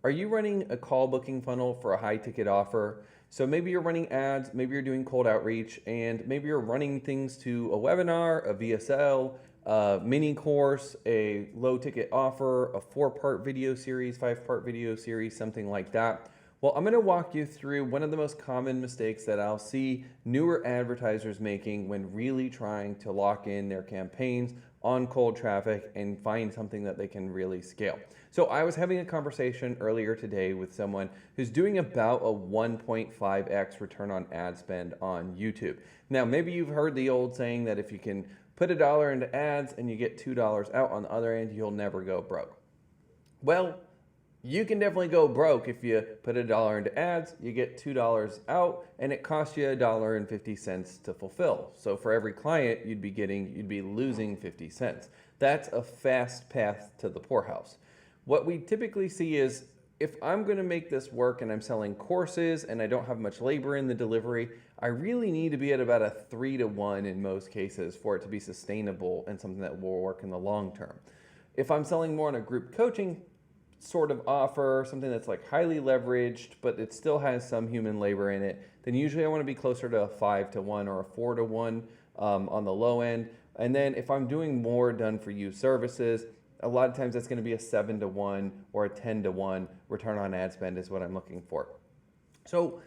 Are you running a call booking funnel for a high ticket offer? So maybe you're running ads, maybe you're doing cold outreach, and maybe you're running things to a webinar, a VSL, a mini course, a low ticket offer, a 4-part video series, 5-part video series, something like that. Well, I'm going to walk you through one of the most common mistakes that I'll see newer advertisers making when really trying to lock in their campaigns on cold traffic and find something that they can really scale. So I was having a conversation earlier today with someone who's doing about a 1.5x return on ad spend on YouTube. Now, maybe you've heard the old saying that if you can put $1 into ads and you get $2 out on the other end, you'll never go broke. Well, you can definitely go broke if you put $1 into ads, you get $2 out, and it costs you $1.50 to fulfill. So for every client you'd be losing 50 cents. That's a fast path to the poorhouse. What we typically see is if I'm going to make this work and I'm selling courses and I don't have much labor in the delivery, I really need to be at about a 3-to-1 in most cases for it to be sustainable and something that will work in the long term. If I'm selling more on a group coaching sort of offer, something that's like highly leveraged, but it still has some human labor in it, then usually I want to be closer to a 5-to-1 or a 4-to-1 on the low end. And then if I'm doing more done for you services, a lot of times that's going to be a 7-to-1 or a 10-to-1 return on ad spend is what I'm looking for. So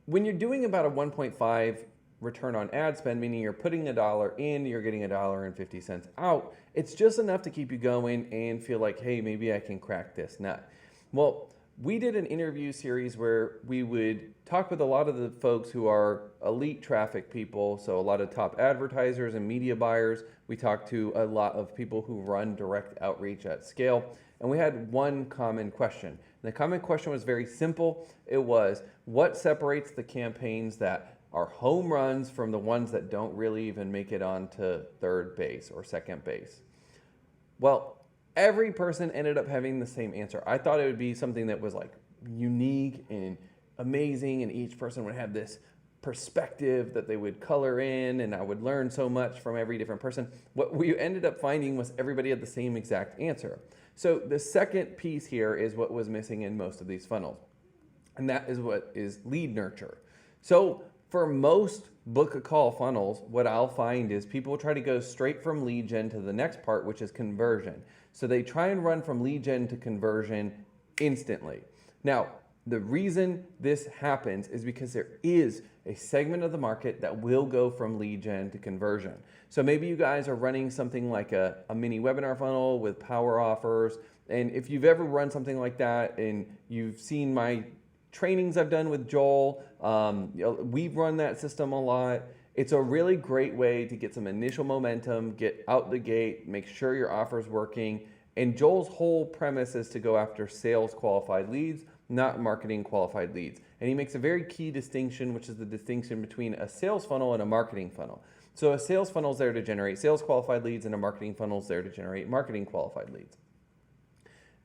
when you're doing about a 1.5 return on ad spend, meaning you're putting $1 in, you're getting $1.50 out, it's just enough to keep you going and feel like, hey, maybe I can crack this nut. Well, we did an interview series where we would talk with a lot of the folks who are elite traffic people, so a lot of top advertisers and media buyers. We talked to a lot of people who run direct outreach at scale, and we had one common question. And the common question was very simple. It was, what separates the campaigns that are home runs from the ones that don't really even make it onto third base or second base? Well, every person ended up having the same answer. I thought it would be something that was like unique and amazing, and each person would have this perspective that they would color in, and I would learn so much from every different person. What we ended up finding was everybody had the same exact answer. So the second piece here is what was missing in most of these funnels, and that is what is lead nurture. So for most book a call funnels, what I'll find is people try to go straight from lead gen to the next part, which is conversion. So they try and run from lead gen to conversion instantly. Now, the reason this happens is because there is a segment of the market that will go from lead gen to conversion. So maybe you guys are running something like a mini webinar funnel with power offers. And if you've ever run something like that and you've seen my trainings I've done with Joel, we've run that system a lot. It's a really great way to get some initial momentum, get out the gate, make sure your offer's working. And Joel's whole premise is to go after sales qualified leads, not marketing qualified leads. And he makes a very key distinction, which is the distinction between a sales funnel and a marketing funnel. So a sales funnel is there to generate sales qualified leads, and a marketing funnel is there to generate marketing qualified leads.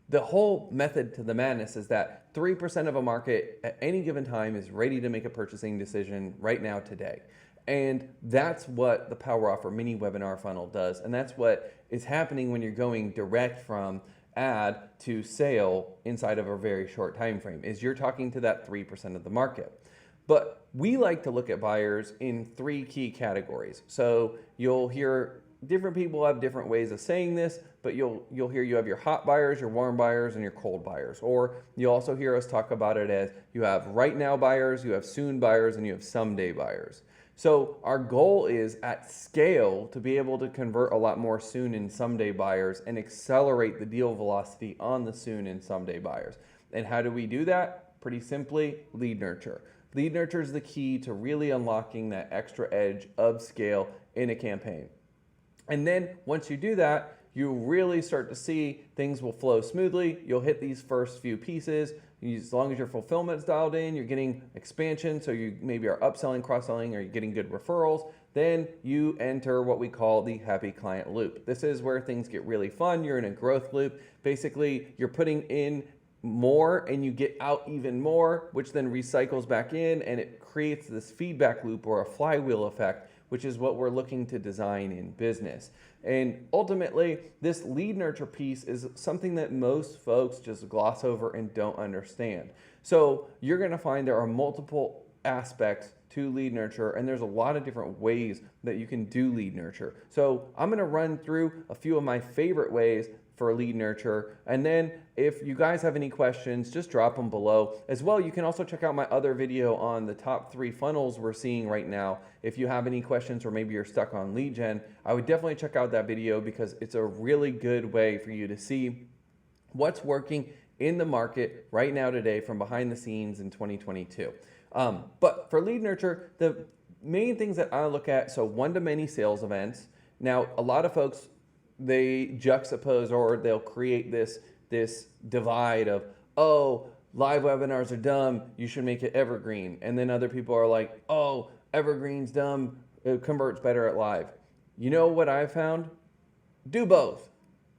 The whole method to the madness is that 3% of a market at any given time is ready to make a purchasing decision right now today. And that's what the Power Offer mini webinar funnel does. And that's what is happening when you're going direct from ad to sale inside of a very short time frame, is you're talking to that 3% of the market. But we like to look at buyers in 3 key categories. So you'll hear different people have different ways of saying this, but you'll hear you have your hot buyers, your warm buyers, and your cold buyers. Or you'll also hear us talk about it as you have right now buyers, you have soon buyers, and you have someday buyers. So our goal is at scale to be able to convert a lot more soon and someday buyers and accelerate the deal velocity on the soon and someday buyers. And how do we do that? Pretty simply, lead nurture. Lead nurture is the key to really unlocking that extra edge of scale in a campaign. And then once you do that, you really start to see things will flow smoothly. You'll hit these first few pieces. As long as your fulfillment's dialed in, you're getting expansion, so you maybe are upselling, cross-selling, or you're getting good referrals, then you enter what we call the happy client loop. This is where things get really fun. You're in a growth loop. Basically, you're putting in more and you get out even more, which then recycles back in, and it creates this feedback loop or a flywheel effect, which is what we're looking to design in business. And ultimately, this lead nurture piece is something that most folks just gloss over and don't understand. So you're going to find there are multiple aspects to lead nurture, and there's a lot of different ways that you can do lead nurture. So I'm going to run through a few of my favorite ways for lead nurture, and then if you guys have any questions, just drop them below. As well, you can also check out my other video on the top 3 funnels we're seeing right now. If you have any questions, or maybe you're stuck on lead gen, I would definitely check out that video, because it's a really good way for you to see what's working in the market right now today from behind the scenes in 2022. But for lead nurture, the main things that I look at, so one-to-many sales events. Now, a lot of folks, they juxtapose, or they'll create this divide of, oh, live webinars are dumb, you should make it evergreen. And then other people are like, oh, evergreen's dumb, it converts better at live. You know what I've found? Do both.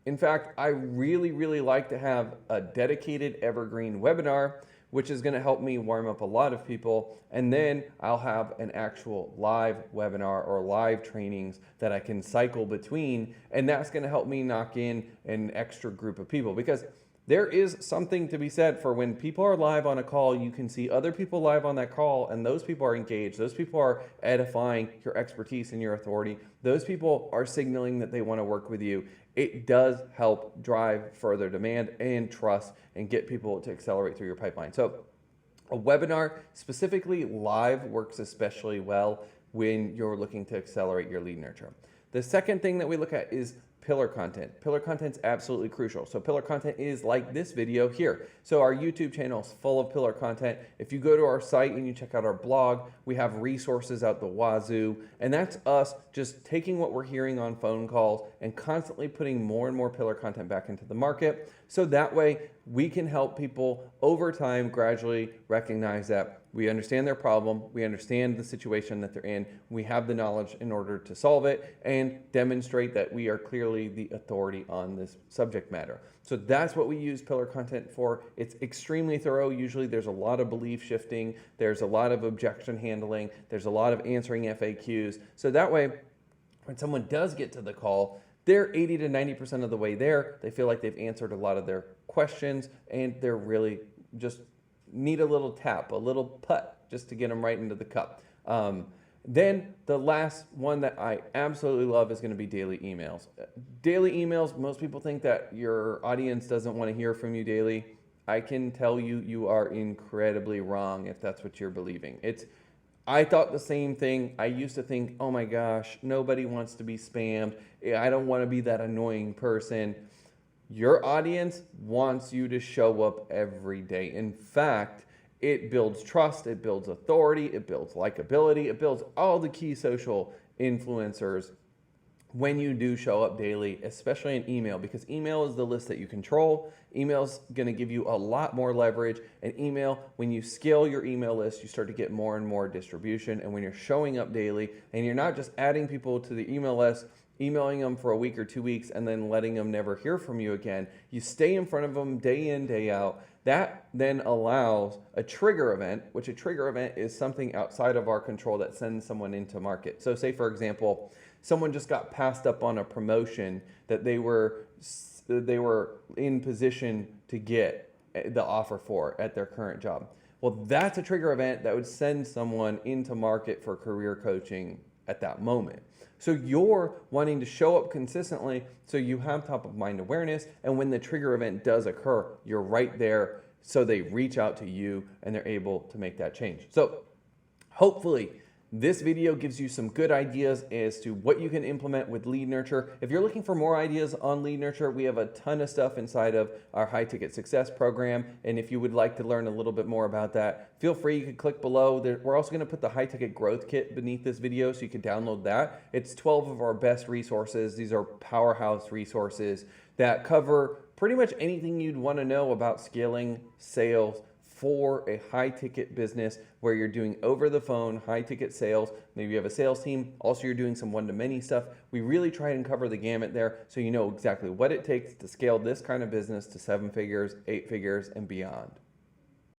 In fact, I really like to have a dedicated evergreen webinar, which is going to help me warm up a lot of people. And then I'll have an actual live webinar or live trainings that I can cycle between. And that's going to help me knock in an extra group of people, because there is something to be said for when people are live on a call, you can see other people live on that call, and those people are engaged. Those people are edifying your expertise and your authority. Those people are signaling that they want to work with you. It does help drive further demand and trust and get people to accelerate through your pipeline. So a webinar, specifically live, works especially well when you're looking to accelerate your lead nurture. The second thing that we look at is pillar content. Pillar content is absolutely crucial. So pillar content is like this video here. So our YouTube channel is full of pillar content. If you go to our site and you check out our blog, we have resources out the wazoo. And that's us just taking what we're hearing on phone calls and constantly putting more and more pillar content back into the market. So that way we can help people over time gradually recognize that we understand their problem, we understand the situation that they're in, we have the knowledge in order to solve it, and demonstrate that we are clearly the authority on this subject matter. So that's what we use pillar content for. It's extremely thorough. Usually there's a lot of belief shifting, there's a lot of objection handling, there's a lot of answering FAQs. So that way, when someone does get to the call, they're 80 to 90% of the way there. They feel like they've answered a lot of their questions, and they're really just need a little tap, a little putt, just to get them right into the cup. Then the last one that I absolutely love is going to be daily emails. Daily emails, most people think that your audience doesn't want to hear from you daily. I can tell you, you are incredibly wrong if that's what you're believing. I thought the same thing. I used to think, oh my gosh, nobody wants to be spammed. I don't want to be that annoying person. Your audience wants you to show up every day. In fact, it builds trust, it builds authority, it builds likability, it builds all the key social influencers when you do show up daily, especially in email, because email is the list that you control. Email's going to give you a lot more leverage. And email, when you scale your email list, you start to get more and more distribution. And when you're showing up daily and you're not just adding people to the email list, emailing them for a week or 2 weeks and then letting them never hear from you again, you stay in front of them day in, day out. That then allows a trigger event, which a trigger event is something outside of our control that sends someone into market. So say, for example, someone just got passed up on a promotion that they were in position to get the offer for at their current job. Well, that's a trigger event that would send someone into market for career coaching at that moment. So you're wanting to show up consistently so you have top of mind awareness, and when the trigger event does occur, you're right there so they reach out to you and they're able to make that change. So hopefully this video gives you some good ideas as to what you can implement with lead nurture. If you're looking for more ideas on lead nurture, we have a ton of stuff inside of our high ticket success program. And if you would like to learn a little bit more about that, feel free, you can click below. We're also going to put the high ticket growth kit beneath this video so you can download that. It's 12 of our best resources. These are powerhouse resources that cover pretty much anything you'd want to know about scaling sales for a high ticket business where you're doing over the phone, high ticket sales. Maybe you have a sales team. Also, you're doing some one-to-many stuff. We really try and cover the gamut there so you know exactly what it takes to scale this kind of business to 7 figures, 8 figures, and beyond.